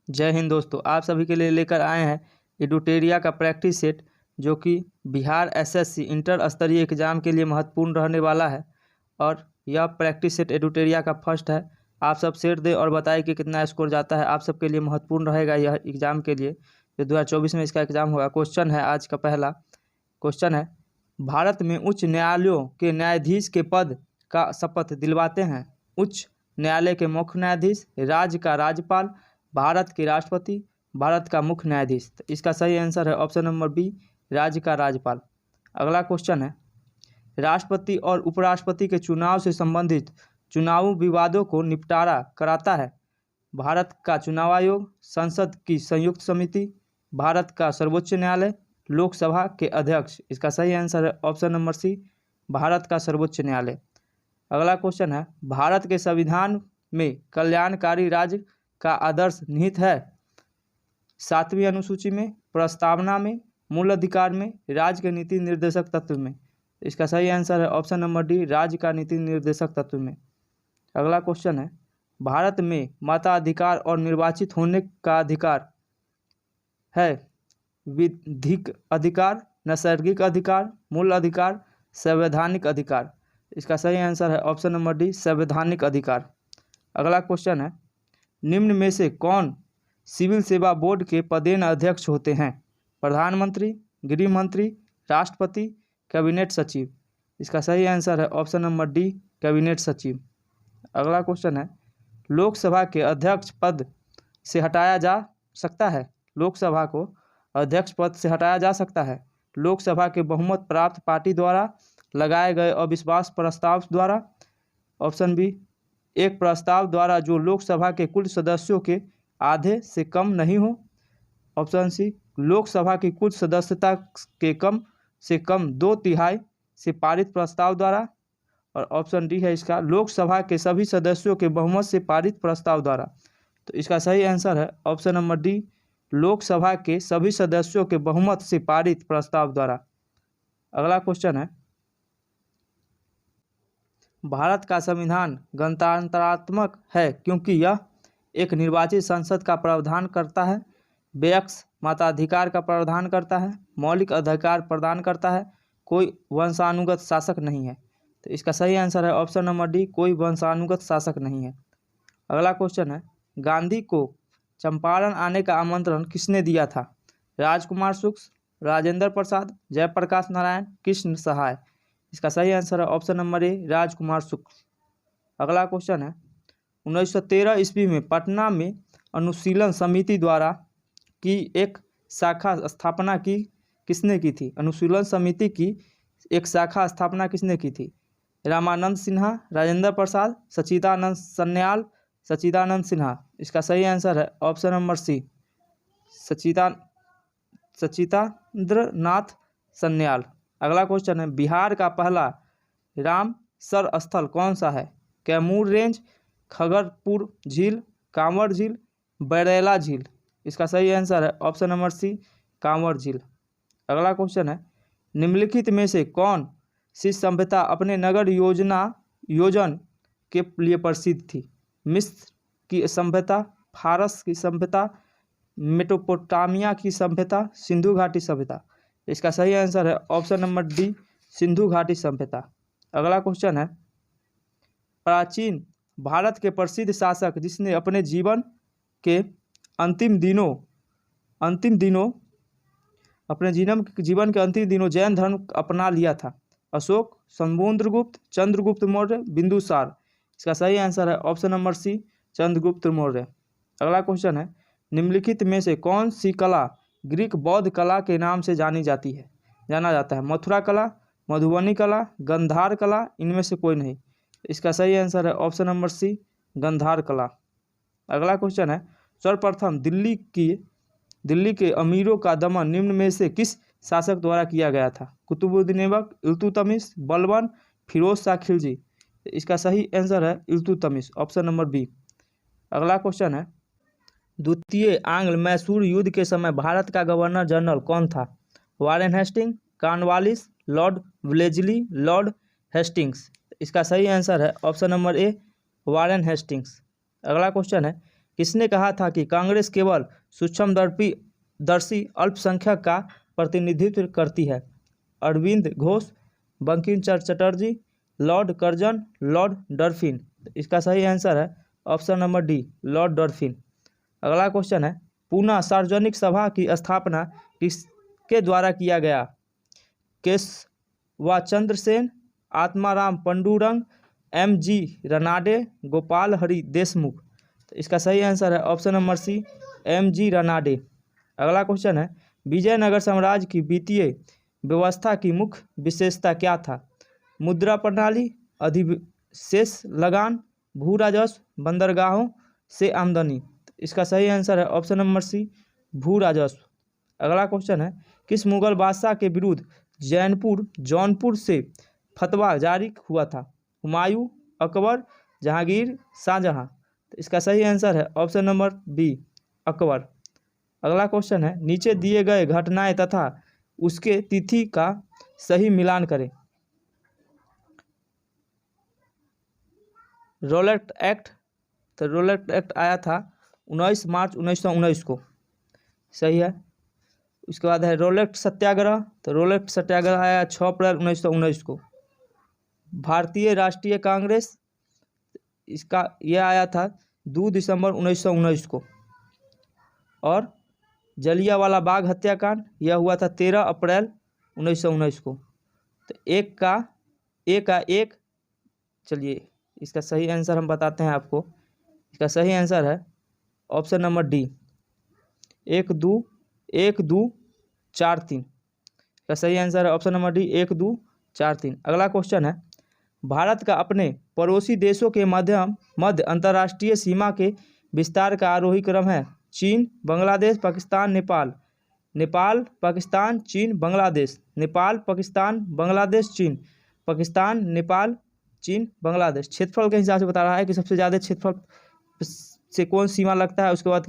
जय हिंद दोस्तों, आप सभी के लिए लेकर आए हैं एडुटेरिया का प्रैक्टिस सेट जो कि बिहार एसएससी इंटर स्तरीय एग्जाम के लिए महत्वपूर्ण रहने वाला है। और यह प्रैक्टिस सेट एडुटेरिया का फर्स्ट है। आप सब सेट दें और बताएं कि कितना स्कोर जाता है। आप सबके लिए महत्वपूर्ण रहेगा यह एग्ज़ाम के लिए, जो 2024 में इसका एग्ज़ाम होगा। क्वेश्चन है, आज का पहला क्वेश्चन है, भारत में उच्च न्यायालयों के न्यायाधीश के पद का शपथ दिलवाते हैं उच्च न्यायालय के मुख्य न्यायाधीश, राज्य का राज्यपाल, भारत के राष्ट्रपति, भारत का मुख्य न्यायाधीश। तो इसका सही आंसर है ऑप्शन नंबर बी, राज्य का राज्यपाल। अगला क्वेश्चन है, राष्ट्रपति और उपराष्ट्रपति के चुनाव से संबंधित चुनावी विवादों को निपटारा कराता है भारत का चुनाव आयोग, संसद की संयुक्त समिति, भारत का सर्वोच्च न्यायालय, लोकसभा के अध्यक्ष। इसका सही आंसर है ऑप्शन नंबर सी, भारत का सर्वोच्च न्यायालय। अगला क्वेश्चन है, भारत के संविधान में कल्याणकारी राज्य का आदर्श निहित है 7वीं अनुसूची में, प्रस्तावना में, मूल अधिकार में, राज्य के नीति निर्देशक तत्व में। इसका सही आंसर है ऑप्शन नंबर डी, राज्य का नीति निर्देशक तत्व में। अगला क्वेश्चन है, भारत में मताधिकार और निर्वाचित होने का अधिकार है विधिक अधिकार, नैसर्गिक अधिकार, मूल अधिकार, संवैधानिक अधिकार। इसका सही आंसर है ऑप्शन नंबर डी, संवैधानिक अधिकार। अगला क्वेश्चन है, निम्न में से कौन सिविल सेवा बोर्ड के पदेन अध्यक्ष होते हैं? प्रधानमंत्री, गृह मंत्री, राष्ट्रपति, कैबिनेट सचिव। इसका सही आंसर है ऑप्शन नंबर डी, कैबिनेट सचिव। अगला क्वेश्चन है, लोकसभा के अध्यक्ष पद से हटाया जा सकता है? लोकसभा को अध्यक्ष पद से हटाया जा सकता है लोकसभा के बहुमत प्राप्त पार्टी द्वारा लगाए गए अविश्वास प्रस्ताव द्वारा, ऑप्शन बी, एक प्रस्ताव द्वारा जो लोकसभा के कुल सदस्यों के आधे से कम नहीं हो, ऑप्शन सी, लोकसभा की कुल सदस्यता के कम से कम 2/3 से पारित प्रस्ताव द्वारा, और ऑप्शन डी है इसका, लोकसभा के सभी सदस्यों के बहुमत से पारित प्रस्ताव द्वारा। तो इसका सही आंसर है ऑप्शन नंबर डी, लोकसभा के सभी सदस्यों के बहुमत से पारित प्रस्ताव द्वारा। अगला क्वेश्चन है, भारत का संविधान गणतंत्रात्मक है क्योंकि यह एक निर्वाचित संसद का प्रावधान करता है, बेअक्स मताधिकार का प्रावधान करता है, मौलिक अधिकार प्रदान करता है, कोई वंशानुगत शासक नहीं है। तो इसका सही आंसर है ऑप्शन नंबर डी, कोई वंशानुगत शासक नहीं है। अगला क्वेश्चन है, गांधी को चंपारण आने का आमंत्रण किसने दिया था? राजकुमार शुक्ल, राजेंद्र प्रसाद, जयप्रकाश नारायण, कृष्ण सहाय। इसका सही आंसर है ऑप्शन नंबर ए, राजकुमार शुक्ल। अगला क्वेश्चन है, 1913 ईस्वी में पटना में अनुशीलन समिति द्वारा की एक शाखा स्थापना की किसने की थी? अनुशीलन समिति की एक शाखा स्थापना किसने की थी? रामानंद सिन्हा, राजेंद्र प्रसाद, सच्चिदानंद सन्याल, सच्चिदानंद सिन्हा। इसका सही आंसर है ऑप्शन नंबर सी, सच्चिदानंद नाथ सन्याल। अगला क्वेश्चन है, बिहार का पहला रामसर स्थल कौन सा है? कैमूर रेंज, खगरपुर झील, कांवर झील, बैरैला झील। इसका सही आंसर है ऑप्शन नंबर सी, कांवर झील। अगला क्वेश्चन है, निम्नलिखित में से कौन सी सभ्यता अपने नगर योजन के लिए प्रसिद्ध थी? मिस्र की सभ्यता, फारस की सभ्यता, मेसोपोटामिया की सभ्यता, सिंधु घाटी सभ्यता। इसका सही आंसर है ऑप्शन नंबर डी, सिंधु घाटी सभ्यता। अगला क्वेश्चन है, प्राचीन भारत के प्रसिद्ध शासक जिसने अपने जीवन के अंतिम दिनों जैन धर्म अपना लिया था? अशोक, समुद्रगुप्त, चंद्रगुप्त मौर्य, बिंदुसार। इसका सही आंसर है option number C, Chandragupta Maurya. अगला क्वेश्चन है, निम्नलिखित में से कौन सी कला ग्रीक बौद्ध कला के नाम से जाना जाता है? मथुरा कला, मधुबनी कला, गंधार कला, इनमें से कोई नहीं। इसका सही आंसर है ऑप्शन नंबर सी, गंधार कला। अगला क्वेश्चन है, सर्वप्रथम दिल्ली के अमीरों का दमन निम्न में से किस शासक द्वारा किया गया था? कुतुबुद्दीन ऐबक, इल्तुतमिश, बलबन, फिरोज शाह खिलजी। इसका सही आंसर है इल्तुतमिश, ऑप्शन नंबर बी। अगला क्वेश्चन है, द्वितीय आंग्ल मैसूर युद्ध के समय भारत का गवर्नर जनरल कौन था? Warren Hasting, Cornwallis, lord Wellesley, lord Hastings. इसका सही आंसर है option number A, Warren Hastings. अगला क्वेश्चन है, किसने कहा था कि कांग्रेस केवल सूक्ष्मदर्शी अल्पसंख्यक का प्रतिनिधित्व करती है? Aurobindo Ghosh, Bankim Chandra Chatterjee, Lord Curzon, Lord Dolphin. इसका सही आंसर है option number D, Lord Dolphin. अगला क्वेश्चन है, पुनः सार्वजनिक सभा की स्थापना किसके द्वारा किया गया? केशवाचंद्र सेन, आत्माराम पंडुरंग, M.G. रनाडे, गोपाल हरि देशमुख। तो इसका सही आंसर है ऑप्शन नंबर सी, M.G. रनाडे। अगला क्वेश्चन है, विजयनगर साम्राज्य की वित्तीय व्यवस्था की मुख्य विशेषता क्या था? मुद्रा प्रणाली, अधिशेष लगान, भू राजस्व, बंदरगाहों से आमदनी। तो इसका सही आंसर है ऑप्शन नंबर सी, भू राजस्व। अगला क्वेश्चन है, किस मुगल बादशाह के विरुद्ध जौनपुर से फतवा जारी हुआ था? हुमायूं, अकबर, जहांगीर, शाहजहां। तो इसका सही आंसर है ऑप्शन नंबर बी, अकबर। अगला क्वेश्चन है, नीचे दिए गए घटनाएं तथा उसके तिथि का सही मिलान करें। रोलेट एक्ट, तो रोलेट एक्ट आया था 19 मार्च 1919 को, सही है। उसके बाद है रोलेट सत्याग्रह, तो रोलेट सत्याग्रह आया 6 अप्रैल 1919 को। भारतीय राष्ट्रीय कांग्रेस, इसका यह आया था 2 दिसंबर 1919 को। और जलियांवाला बाग हत्याकांड यह हुआ था 13 अप्रैल 1919 को। तो एक चलिए इसका सही आंसर हम बताते हैं आपको। इसका सही आंसर है ऑप्शन नंबर डी, 1 2 4 3। इसका सही आंसर है ऑप्शन नंबर डी, 1 2 4 3। अगला क्वेश्चन है, भारत का अपने पड़ोसी देशों के मध्य अंतर्राष्ट्रीय सीमा के विस्तार का आरोही क्रम है? चीन, बांग्लादेश, पाकिस्तान, नेपाल। नेपाल, पाकिस्तान, चीन, बांग्लादेश। नेपाल, पाकिस्तान, बांग्लादेश, चीन। पाकिस्तान, नेपाल, चीन, बांग्लादेश। क्षेत्रफल के हिसाब से बता रहा है कि सबसे ज़्यादा क्षेत्रफल से कौन सीमा लगता है, उसके बाद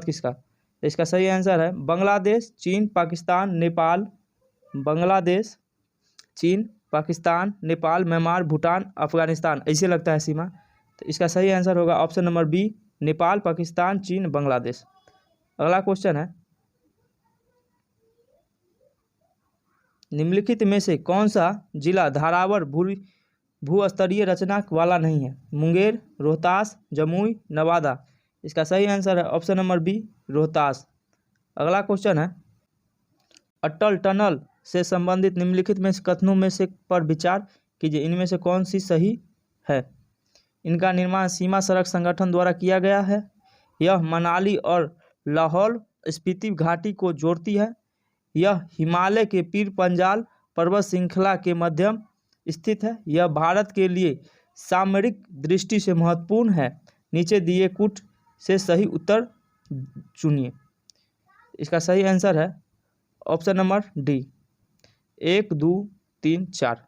किसका। तो इसका सही आंसर है बांग्लादेश, चीन, पाकिस्तान, नेपाल, बांग्लादेश, चीन, पाकिस्तान, नेपाल, म्यांमार, भूटान, अफगानिस्तान, ऐसे लगता है सीमा। तो इसका सही आंसर होगा option number B, Nepal, Pakistan, चीन, बांग्लादेश। अगला क्वेश्चन है, निम्नलिखित में से कौन सा जिला धारावर भूस्तरीय रचना वाला नहीं है? मुंगेर, रोहतास, जमुई, नवादा। इसका सही आंसर है ऑप्शन नंबर बी, रोहतास। अगला क्वेश्चन है, अटल टनल से संबंधित निम्नलिखित में से कथनों में से पर विचार कीजिए, इनमें से कौन सी सही है? इनका निर्माण सीमा सड़क संगठन द्वारा किया गया है। यह मनाली और लाहौल स्पीति घाटी को जोड़ती है। यह हिमालय के पीर पंजाल पर्वत श्रृंखला के मध्यम स्थित है। यह भारत के लिए सामरिक दृष्टि से महत्वपूर्ण है। नीचे दिए कुछ से सही उत्तर चुनिए। इसका सही आंसर है ऑप्शन नंबर डी, 1 2 3 4।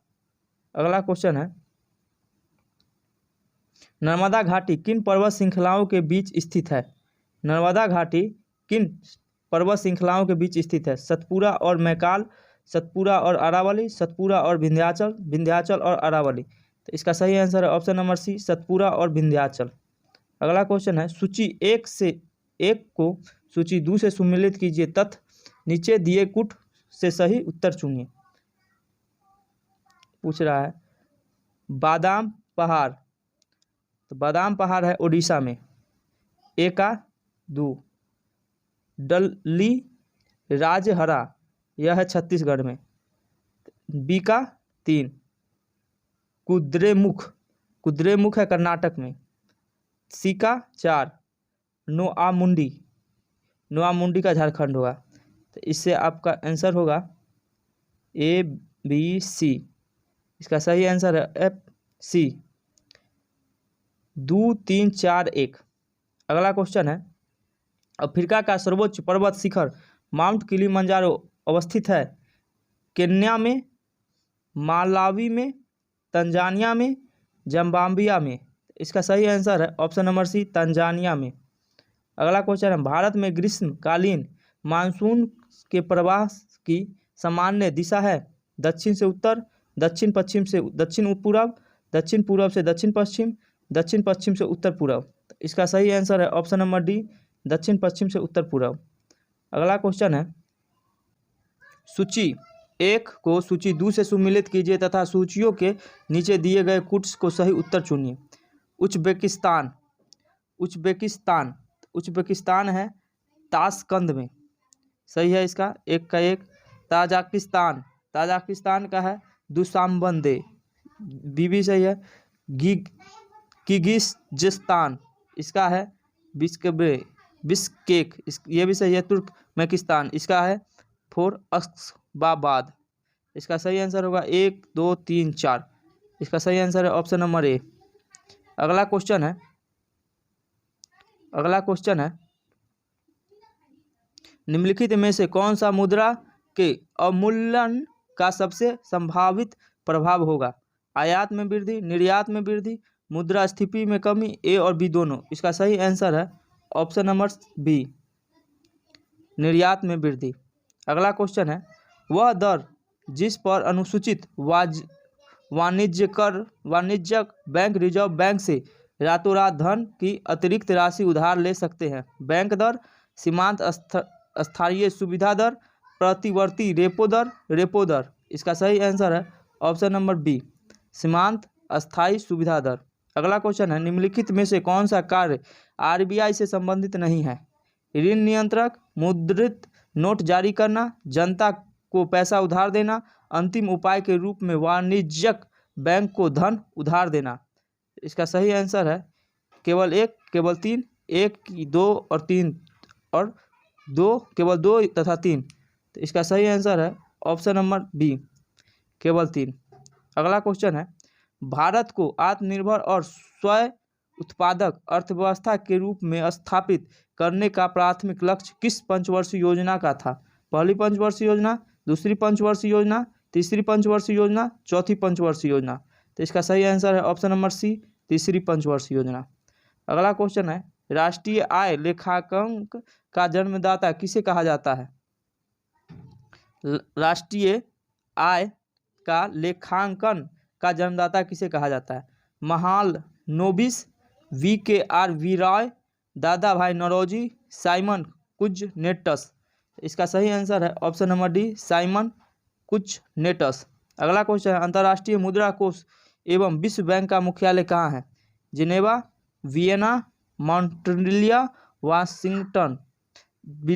अगला क्वेश्चन है, नर्मदा घाटी किन पर्वत श्रृंखलाओं के बीच स्थित है? नर्मदा घाटी किन पर्वत श्रृंखलाओं के बीच स्थित है? सतपुरा और मैकाल, सतपुरा और अरावली, सतपुरा और विंध्याचल, विंध्याचल और अरावली। तो इसका सही आंसर है ऑप्शन नंबर सी, सतपुरा और विंध्याचल। अगला क्वेश्चन है, सूची 1 से 1 को सूची 2 से सम्मिलित कीजिए तथा नीचे दिए कुछ से सही उत्तर चुनिए। पूछ रहा है बादाम पहाड़, तो बादाम पहाड़ है उड़ीसा में। ए का 2, डली राजहरा यह है छत्तीसगढ़ में। बी का 3, कुद्रेमुख है कर्नाटक में। सी का 4, नोआमुंडी का झारखंड होगा। तो इससे आपका आंसर होगा ए बी सी। इसका सही आंसर है एफ सी, 2 3 4 1। अगला क्वेश्चन है, अफ्रीका का सर्वोच्च पर्वत शिखर माउंट किलिमंजारो अवस्थित है? केन्या में, मालावी में, तंजानिया में, जिम्बाब्वे में। इसका सही आंसर है ऑप्शन नंबर सी, तंजानिया में। अगला क्वेश्चन है, भारत में ग्रीष्मकालीन मानसून के प्रवाह की सामान्य दिशा है? दक्षिण से उत्तर, दक्षिण पश्चिम से दक्षिण पूर्व, दक्षिण पूर्व से दक्षिण पश्चिम, दक्षिण पश्चिम से उत्तर पूर्व। इसका सही आंसर है ऑप्शन नंबर डी, दक्षिण पश्चिम से उत्तर पूर्व। अगला क्वेश्चन है, सूची 1 को सूची 2 से सुमिलित कीजिए तथा सूचियों के नीचे दिए गए कुट्स को सही उत्तर चुनिए। उज्बेकिस्तान, उज्बेकिस्तान उज्बेकिस्तान है ताशकंद में, सही है इसका एक का एक। ताजिकिस्तान, ताजिकिस्तान का है दुशांबे, बीबी सही है। किर्गिज़स्तान, इसका है बिश्केक, ये भी सही है। तुर्कमेनिस्तान, इसका है फोरक्सबाबाद। इसका सही आंसर होगा 1 2 3 4। इसका सही आंसर है ऑप्शन नंबर ए। अगला क्वेश्चन है, निम्नलिखित में से कौन सा मुद्रा के अवमूल्यन का सबसे संभावित प्रभाव होगा? आयात में वृद्धि, निर्यात में वृद्धि, मुद्रास्फीति में कमी, ए और बी दोनों। इसका सही आंसर है ऑप्शन नंबर बी, निर्यात में वृद्धि। अगला क्वेश्चन है, वह दर जिस पर अनुसूचित वाणिज्यिक बैंक रिजर्व बैंक से रातों रात धन की अतिरिक्त राशि उधार ले सकते हैं। बैंक दर, सीमांत स्थायी सुविधा दर, प्रतिवर्ती रेपो दर। इसका सही आंसर है ऑप्शन नंबर बी, सीमांत अस्थायी सुविधा दर। अगला क्वेश्चन है, निम्नलिखित में से कौन सा कार्य आरबीआई से संबंधित नहीं है? ऋण नियंत्रक, मुद्रित नोट जारी करना, जनता को पैसा उधार देना, अंतिम उपाय के रूप में वाणिज्यिक बैंक को धन उधार देना। इसका सही आंसर है केवल 1, केवल 3, 1, 2 और 3 और 2, केवल 2 तथा 3। तो इसका सही आंसर है ऑप्शन नंबर बी, केवल 3। अगला क्वेश्चन है, भारत को आत्मनिर्भर और स्वयं उत्पादक अर्थव्यवस्था के रूप में स्थापित करने का प्राथमिक लक्ष्य किस पंचवर्षीय योजना का था? पहली पंचवर्षीय योजना, दूसरी पंचवर्षीय योजना, तीसरी पंचवर्षीय योजना, चौथी पंचवर्षीय योजना। तो इसका सही आंसर है ऑप्शन नंबर सी, तीसरी पंचवर्षीय योजना। अगला क्वेश्चन है, राष्ट्रीय आय लेखांकन का जन्मदाता किसे कहा जाता है? राष्ट्रीय आय का लेखांकन का जन्मदाता किसे कहा जाता है? महालनोबिस, वी रॉय, दादा भाई नौरोजी, साइमन कुजनेटस। इसका सही आंसर है ऑप्शन नंबर डी, साइमन कुजनेटस। अगला क्वेश्चन है, अंतर्राष्ट्रीय मुद्रा कोष एवं विश्व बैंक का मुख्यालय कहाँ है? Geneva, Vienna, Montreal, Washington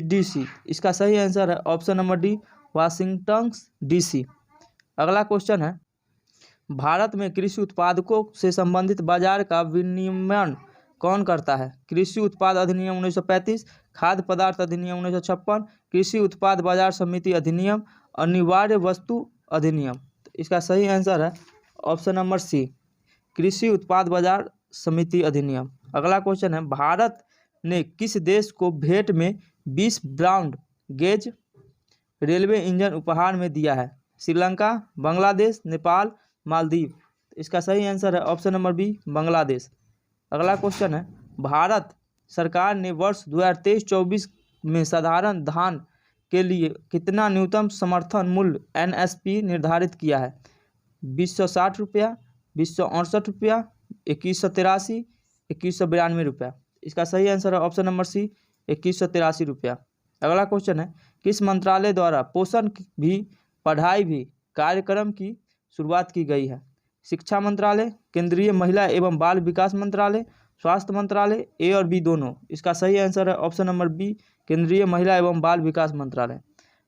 DC. इसका सही आंसर है option number D, Washington DC. अगला क्वेश्चन है, भारत में कृषि उत्पादकों से संबंधित बाजार का विनियमन कौन करता है? कृषि उत्पाद अधिनियम 1935, खाद्य पदार्थ अधिनियम 1956, कृषि उत्पाद बाजार समिति अधिनियम, अनिवार्य वस्तु अधिनियम। इसका सही आंसर है ऑप्शन नंबर सी, कृषि उत्पाद बाजार समिति अधिनियम। अगला क्वेश्चन है, भारत ने किस देश को भेंट में 20 ब्रॉड गेज रेलवे इंजन उपहार में दिया है? श्रीलंका, बांग्लादेश, नेपाल, मालदीव। इसका सही आंसर है ऑप्शन नंबर बी, बांग्लादेश। अगला क्वेश्चन है, भारत सरकार ने वर्ष 2023-24 में साधारण धान के लिए कितना न्यूनतम समर्थन मूल्य एनएसपी निर्धारित किया है? 2060 रुपया, 2068 रुपया, 2183, 2192 रुपया। इसका सही आंसर है ऑप्शन नंबर सी, 2183 रुपया। अगला क्वेश्चन है, किस मंत्रालय द्वारा पोषण भी पढ़ाई भी कार्यक्रम की शुरुआत की गई है? शिक्षा मंत्रालय, केंद्रीय महिला एवं बाल विकास मंत्रालय, स्वास्थ्य मंत्रालय, ए और बी दोनों। इसका सही आंसर है ऑप्शन नंबर बी, केंद्रीय महिला एवं बाल विकास मंत्रालय।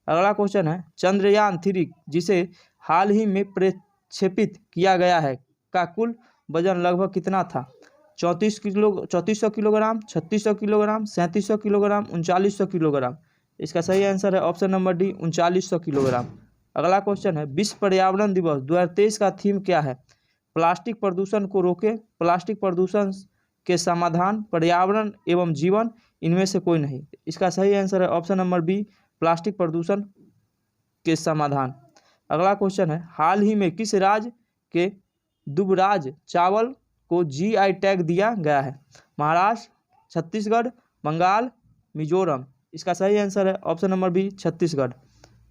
अगला क्वेश्चन है, चंद्रयान 3 जिसे हाल ही में प्रक्षेपित किया गया है का कुल वजन लगभग कितना था? 3400 किलोग्राम, 3600 किलोग्राम, 3700 किलोग्राम, 3900 किलोग्राम। इसका सही आंसर है ऑप्शन नंबर डी, 3900 किलोग्राम। अगला क्वेश्चन है, विश्व पर्यावरण दिवस 2023 का थीम क्या है? प्लास्टिक प्रदूषण को रोके, प्लास्टिक प्रदूषण के समाधान, पर्यावरण एवं जीवन, इनमें से कोई नहीं। इसका सही आंसर है ऑप्शन नंबर बी, प्लास्टिक प्रदूषण के समाधान। अगला क्वेश्चन है, हाल ही में किस राज्य के दुबराज चावल को जीआई टैग दिया गया है? महाराष्ट्र, छत्तीसगढ़, बंगाल, मिजोरम। इसका सही आंसर है ऑप्शन नंबर बी, छत्तीसगढ़।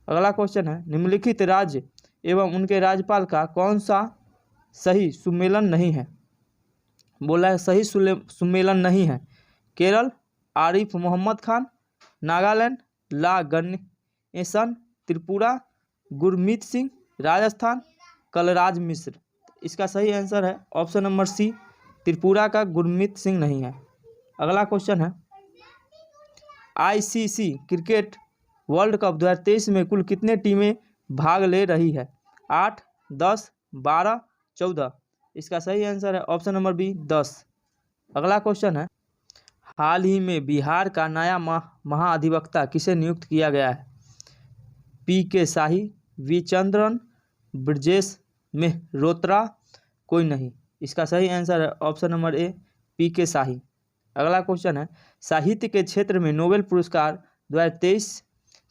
अगला क्वेश्चन है, निम्नलिखित राज्य एवं उनके राज्यपाल का कौन सा सही सुमेलन नहीं है? बोला है सही सुमेलन नहीं है। केरल आरिफ मोहम्मद खान, नागालैंड ला गणेशन, त्रिपुरा गुरमीत सिंह, राजस्थान कलराज मिश्र। इसका सही आंसर है ऑप्शन नंबर सी, त्रिपुरा का गुरमीत सिंह नहीं है। अगला क्वेश्चन है आईसीसी क्रिकेट वर्ल्ड कप 2023 में कुल कितने टीमें भाग ले रही है? 8, 10, 12, 14। इसका सही आंसर है ऑप्शन नंबर बी 10। अगला क्वेश्चन है हाल ही में बिहार का नया महाअधिवक्ता किसे नियुक्त किया गया है? पी.के. शाही, वी चंद्रन, ब्रजेश मेहरोत्रा, कोई नहीं। इसका सही आंसर है option number A PK. Shahi. अगला क्वेश्चन है साहित्य के क्षेत्र में नोबेल पुरस्कार 2023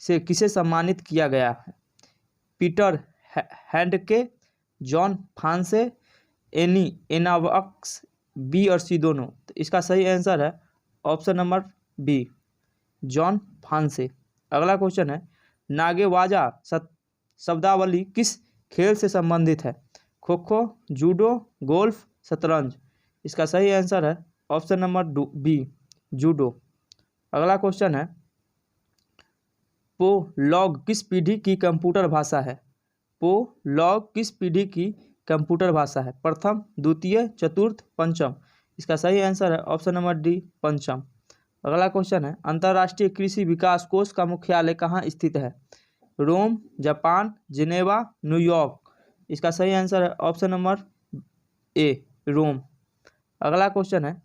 से किसे सम्मानित किया गया है? Peter Handke, John फ्रांसे, any एनावक्स, B और सी दोनों। तो इसका सही आंसर है ऑप्शन नंबर बी जॉन फ्रांसे। अगला क्वेश्चन है नागेवाजा शब्दावली किस खेल से संबंधित है? खो खो, जूडो, गोल्फ, शतरंज। इसका सही आंसर है ऑप्शन नंबर बी जूडो। अगला क्वेश्चन है पोलॉग किस पीढ़ी की कंप्यूटर भाषा है? पोलॉग किस पीढ़ी की कंप्यूटर भाषा है? प्रथम, द्वितीय, चतुर्थ, पंचम। इसका सही आंसर है ऑप्शन नंबर डी पंचम। अगला क्वेश्चन है अंतर्राष्ट्रीय कृषि विकास कोष का मुख्यालय कहाँ स्थित है? रोम, जापान, जिनेवा, न्यूयॉर्क। इसका सही आंसर है ऑप्शन नंबर ए रोम। अगला क्वेश्चन है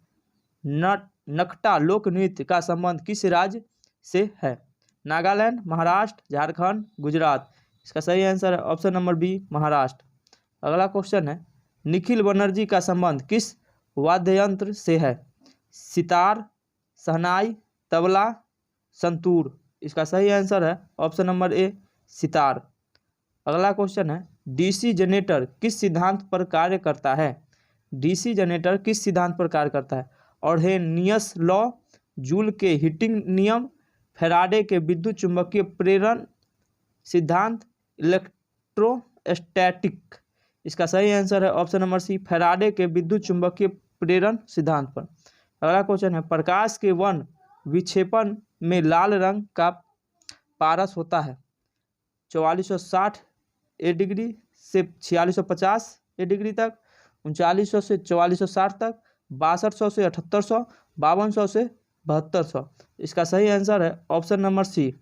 नकटा लोक नृत्य का संबंध किस राज्य से है? नागालैंड, महाराष्ट्र, झारखंड, गुजरात। इसका सही आंसर है ऑप्शन नंबर बी महाराष्ट्र। अगला क्वेश्चन है निखिल बनर्जी का संबंध किस वाद्य यंत्र से है? सितार, शहनाई, तबला, संतूर। इसका सही आंसर है ऑप्शन नंबर ए सितार। अगला क्वेश्चन है डीसी जनरेटर किस सिद्धांत पर कार्य करता है? डीसी जनरेटर किस सिद्धांत पर कार्य करता है? ऑर्हेनियस लॉ, जूल के हीटिंग नियम, फैराडे के विद्युत चुंबकीय प्रेरण सिद्धांत, इलेक्ट्रोस्टैटिक। इसका सही आंसर है ऑप्शन नंबर सी फैराडे के विद्युत चुंबकीय प्रेरण सिद्धांत पर। अगला क्वेश्चन है प्रकाश के वन विक्षेपण में लाल रंग का पारस होता है 4460 डिग्री से 4650 डिग्री तक, 3900 से 4460 तक, 6200 से 7800, 5200 से 7200। इसका सही आंसर है ऑप्शन नंबर सी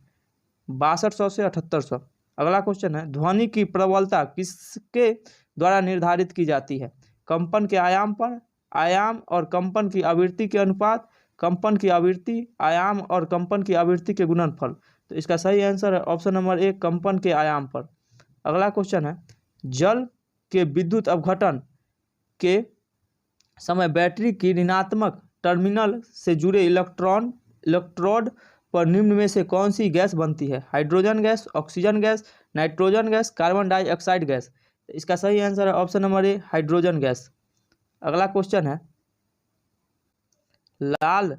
6200 से 7800। अगला क्वेश्चन है ध्वनि की प्रबलता किसके द्वारा निर्धारित की जाती है? कंपन के आयाम पर, आयाम और कंपन की आवृत्ति के अनुपात, कंपन की आवृत्ति, आयाम और कंपन की आवृत्ति के गुणनफल। तो इसका सही आंसर है ऑप्शन नंबर ए कंपन के आयाम पर। अगला क्वेश्चन है जल के विद्युत अपघटन के समय बैटरी की ऋणात्मक टर्मिनल से जुड़े इलेक्ट्रोड पर निम्न में से कौन सी गैस बनती है? Hydrogen gas, oxygen gas, nitrogen gas, carbon dioxide gas. इसका सही आंसर है ऑप्शन नंबर ए हाइड्रोजन गैस। अगला क्वेश्चन है लाल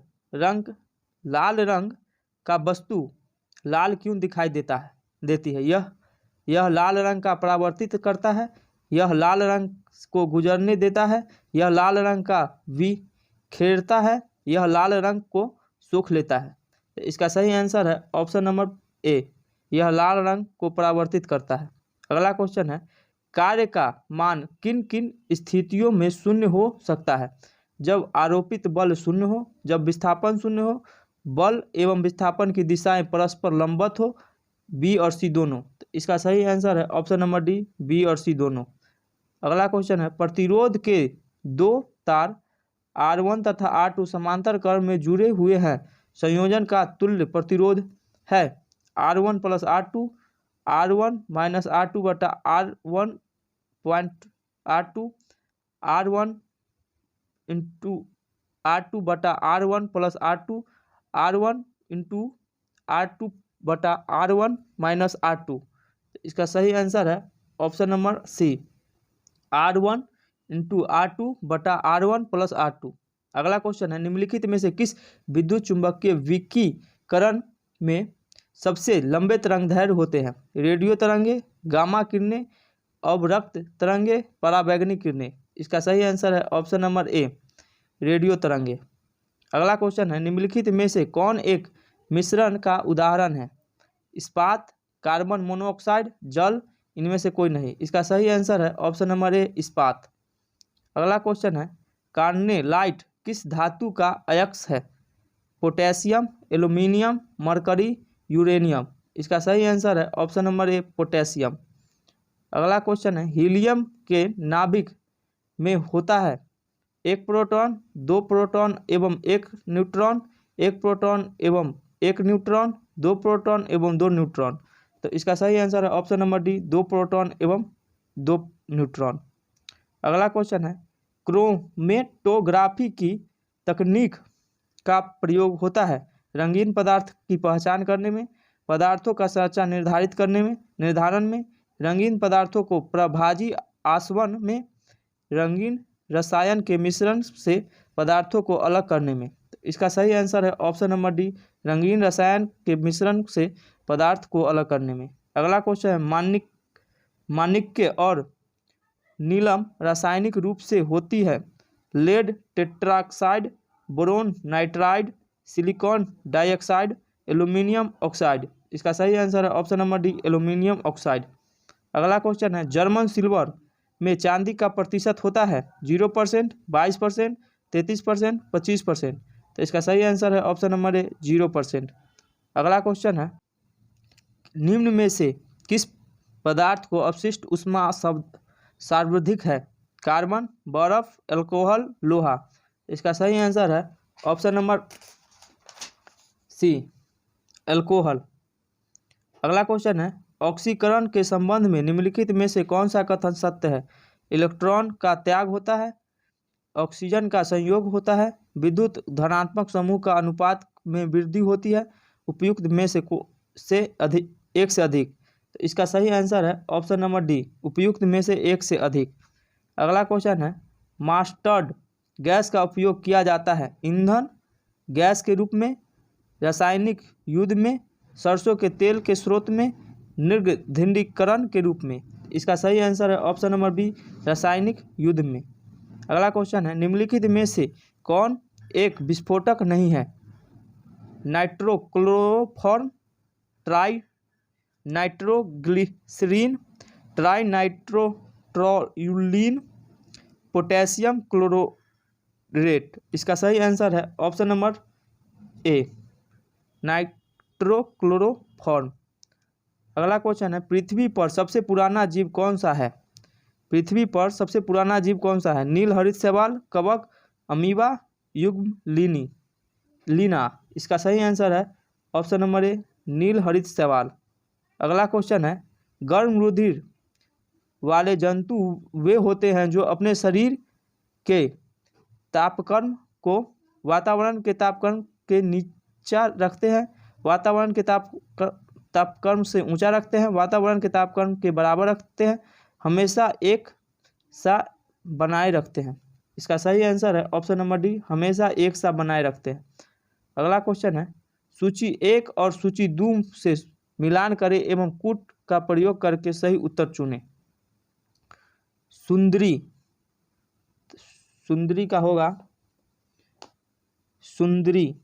रंग का वस्तु लाल क्यों दिखाई देती है? यह लाल रंग का परावर्तित करता है, यह लाल रंग को गुजरने देता है, यह लाल रंग का विखेरता है, यह लाल रंग को सोख लेता है। इसका सही आंसर है ऑप्शन नंबर ए यह लाल रंग को परावर्तित करता है। अगला क्वेश्चन है कार्य का मान किन किन स्थितियों में शून्य हो सकता है? जब आरोपित बल शून्य हो, जब विस्थापन शून्य हो, बल एवं विस्थापन की दिशाएं परस्पर लंबवत हो, बी और सी दोनों। तो इसका सही आंसर है ऑप्शन नंबर डी बी और सी दोनों। अगला क्वेश्चन है प्रतिरोध के दो तार R1 तथा R2 समांतर क्रम में जुड़े हुए हैं, संयोजन का तुल्य प्रतिरोध है R1 plus R2, R1 minus R2 बटा R1 point R2, R1 into R2 बटा R1 plus R2, R1 into R2 बटा R1 माइनस R2। इसका सही आंसर है ऑप्शन नंबर सी R1 इंटू R2 बटा R1 प्लस R2। अगला क्वेश्चन है निम्नलिखित में से किस विद्युत चुंबकीय विकिरण में सबसे लंबे तरंगदैर्घ्य होते हैं? रेडियो तरंगे, गामा किरणें, अवरक्त तरंगे, पराबैंगनी किरणें। इसका सही आंसर है ऑप्शन नंबर ए रेडियो तरंगे। अगला क्वेश्चन है, निम्नलिखित में से कौन एक मिश्रण का उदाहरण है? इस्पात, कार्बन मोनोऑक्साइड, जल, इनमें से कोई नहीं। इसका सही आंसर है ऑप्शन नंबर ए, इस्पात। अगला क्वेश्चन है, कार्नेलाइट किस धातु का अयस्क है? Potassium, aluminium, mercury, uranium. इसका सही आंसर है ऑप्शन नंबर ए, पोटेशियम। अगला क्वेश्चन है, हीलियम के नाभिक में होता है एक प्रोटॉन, दो प्रोटॉन एवं एक न्यूट्रॉन, एक प्रोटॉन एवं एक न्यूट्रॉन, दो प्रोटॉन एवं दो न्यूट्रॉन। तो इसका सही आंसर है ऑप्शन नंबर डी, दो प्रोटॉन एवं दो न्यूट्रॉन। अगला क्वेश्चन है, क्रोमेटोग्राफी की तकनीक का प्रयोग होता है रंगीन पदार्थ की पहचान करने में, पदार्थों का संरचना निर्धारित करने में, निर्धारण में, रंगीन पदार्थों को प्रभाजी आसवन में, रंगीन रसायन के मिश्रण से पदार्थों को अलग करने में। तो इसका सही आंसर है ऑप्शन नंबर डी, रंगीन रसायन के मिश्रण से पदार्थ को अलग करने में। अगला क्वेश्चन है, माणिक्य और नीलम रासायनिक रूप से होती है lead tetroxide, boron nitride, silicon dioxide, aluminium oxide. इसका सही आंसर है option number D, aluminium oxide. अगला क्वेश्चन है, जर्मन सिल्वर में चांदी का प्रतिशत होता है 0%, 22%, 33%, 25%। तो इसका सही आंसर है ऑप्शन नंबर ए, 0%। अगला क्वेश्चन है, निम्न में से किस पदार्थ को अपशिष्ट ऊष्मा सर्वाधिक है? कार्बन, बर्फ, अल्कोहल, लोहा। इसका सही आंसर है ऑप्शन नंबर सी, अल्कोहल। अगला क्वेश्चन है, ऑक्सीकरण के संबंध में निम्नलिखित में से कौन सा कथन सत्य है? इलेक्ट्रॉन का त्याग होता है, ऑक्सीजन का संयोग होता है, विद्युत धनात्मक समूह का अनुपात में वृद्धि होती है, उपयुक्त में से अधिक, एक से अधिक। तो इसका सही आंसर है ऑप्शन नंबर डी, उपयुक्त में से एक से अधिक। अगला क्वेश्चन है, मस्टर्ड गैस का उपयोग किया जाता है ईंधन गैस के रूप में, रासायनिक युद्ध में, सरसों के तेल के स्रोत में, निर्गंधीकरण के रूप में। इसका सही आंसर है ऑप्शन नंबर बी, रासायनिक युद्ध में। अगला क्वेश्चन है, निम्नलिखित में से कौन एक विस्फोटक नहीं है? Nitrochloroform, tri nitroglycerin, tri nitrotoluene, potassium chlorate. इसका सही आंसर है ऑप्शन नंबर ए, नाइट्रोक्लोरोफॉर्म। अगला क्वेश्चन है, पृथ्वी पर सबसे पुराना जीव कौन सा है? पृथ्वी पर सबसे पुराना जीव कौन सा है? नील हरित शैवाल, कवक, अमीबा, युग्मलिनी, लीना। इसका सही आंसर है ऑप्शन नंबर ए, नील हरित शैवाल। अगला क्वेश्चन है, गर्म रुधिर वाले जंतु वे होते हैं जो अपने शरीर के तापक्रम को वातावरण के तापक्रम के नीचा रखते हैं, वातावरण के तापक्रम से ऊंचा रखते हैं, वातावरण के तापक्रम के बराबर रखते हैं, हमेशा एक सा बनाए रखते हैं। इसका सही आंसर है ऑप्शन नंबर डी, हमेशा एक सा बनाए रखते हैं। अगला क्वेश्चन है, सूची 1 और सूची 2 से मिलान करें एवं कूट का प्रयोग करके सही उत्तर चुनें। सुंदरी का होगा सुंदरी,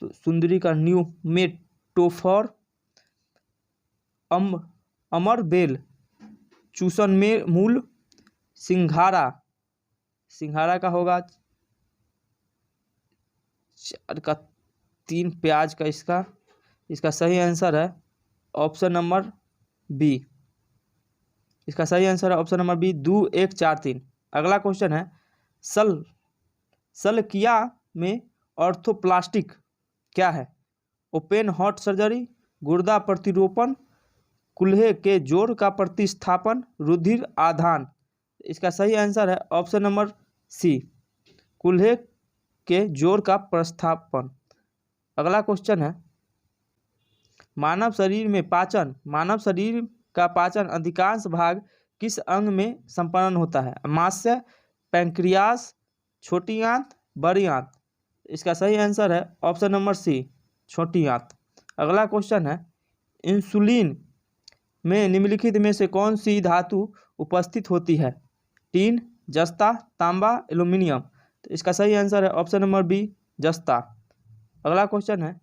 तो सुंदरी का न्यूमेटोफोर, अमरबेल, चूसन में मूल, सिंघारा का होगा 4 का 3 प्याज का। इसका सही आंसर है ऑप्शन नंबर बी। इसका सही आंसर है ऑप्शन नंबर बी, 2, 1, 4, 3। अगला क्वेश्चन है, शल्यक्रिया में ऑर्थोप्लास्टिक क्या है? ओपन हार्ट सर्जरी, गुर्दा प्रतिरोपण, कूल्हे के जोड़ का प्रतिस्थापन, रुधिर आधान। इसका सही आंसर है ऑप्शन नंबर सी, कूल्हे के जोड़ का प्रतिस्थापन। अगला क्वेश्चन है, मानव शरीर का पाचन अधिकांश भाग किस अंग में संपन्न होता है? अमाशय, पैंक्रियास, छोटी आंत, बड़ी आंत। इसका सही आंसर है ऑप्शन नंबर सी, छोटी आंत। अगला क्वेश्चन है, इंसुलिन में निम्नलिखित में से कौन सी धातु उपस्थित होती है? टीन, जस्ता, तांबा, एल्यूमिनियम। तो इसका सही आंसर है ऑप्शन नंबर बी, जस्ता। अगला क्वेश्चन है,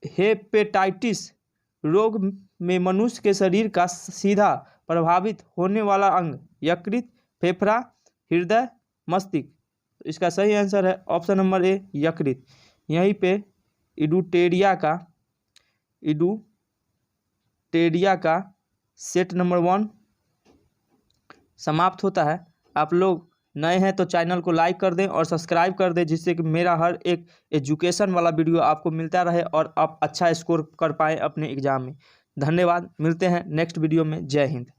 हेपेटाइटिस रोग में मनुष्य के शरीर का सीधा प्रभावित होने वाला अंग यकृत, फेफड़ा, हृदय, मस्तिष्क। तो इसका सही आंसर है ऑप्शन नंबर ए, यकृत। यहीं पे इडुटेरिया का सेट नंबर 1 समाप्त होता है। आप लोग नए हैं तो चैनल को लाइक कर दें और सब्सक्राइब कर दें, जिससे कि मेरा हर एक एजुकेशन वाला वीडियो आपको मिलता रहे और आप अच्छा स्कोर कर पाएँ अपने एग्जाम में। धन्यवाद, मिलते हैं नेक्स्ट वीडियो में। जय हिंद।